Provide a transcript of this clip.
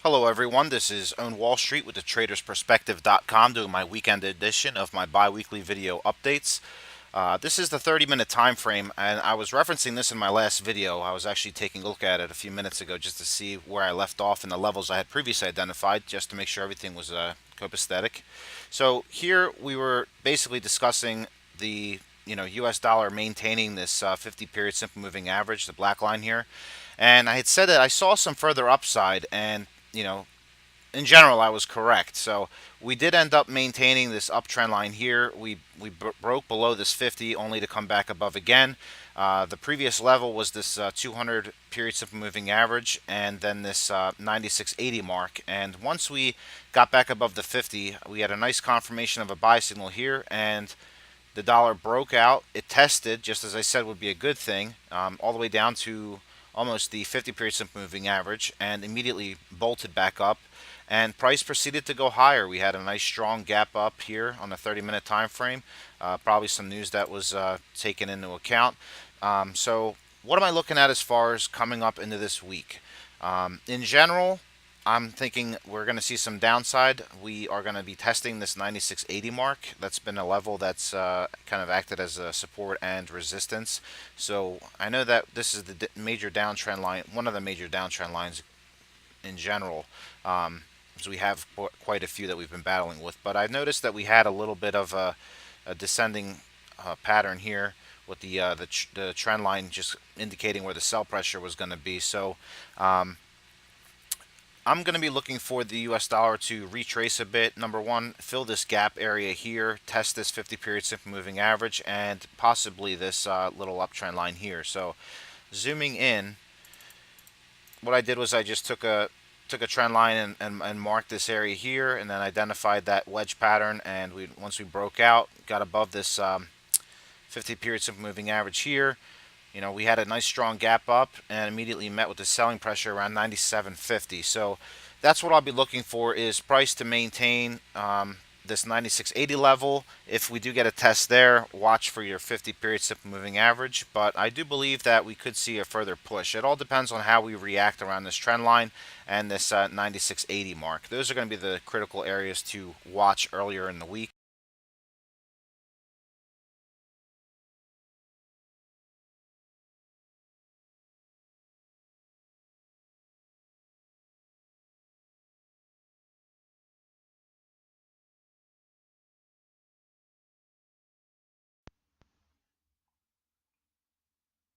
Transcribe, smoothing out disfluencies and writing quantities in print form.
Hello, everyone. This is Own Wall Street with the TradersPerspective.com doing my weekend edition of my bi-weekly video updates. This is the 30-minute time frame, and I was referencing this in my last video. I was actually taking a look at it a few minutes ago just to see where I left off in the levels I had previously identified, just to make sure everything was copacetic. So here we were basically discussing the U.S. dollar maintaining this 50-period simple moving average, the black line here. And I had said that I saw some further upside, and you know, in general, I was correct. So we did end up maintaining this uptrend line here. We broke below this 50, only to come back above again. The previous level was this 200 period simple moving average, and then this 96.80 mark. And once we got back above the 50, we had a nice confirmation of a buy signal here, and the dollar broke out. It tested, just as I said would be a good thing, all the way down to almost the 50 period simple moving average, and immediately bolted back up. And price proceeded to go higher. We had a nice strong gap up here on the 30-minute time frame. Probably some news that was taken into account. So what am I looking at as far as coming up into this week? In general, I'm thinking we're going to see some downside. We are going to be testing this 96.80 mark. That's been a level that's kind of acted as a support and resistance. So I know that this is the major downtrend line, one of the major downtrend lines in general. So we have quite a few that we've been battling with. But I've noticed that we had a little bit of a descending pattern here with the trend line just indicating where the sell pressure was going to be. So I'm going to be looking for the US dollar to retrace a bit. Number one, fill this gap area here, test this 50 period simple moving average, and possibly this little uptrend line here. So zooming in, what I did was I just took a trend line and marked this area here, and then identified that wedge pattern. And once we broke out, got above this 50 period simple moving average here. We had a nice strong gap up and immediately met with the selling pressure around 97.50. So that's what I'll be looking for, is price to maintain this 96.80 level. If we do get a test there, watch for your 50 period simple moving average. But I do believe that we could see a further push. It all depends on how we react around this trend line and this 96.80 mark. Those are going to be the critical areas to watch earlier in the week.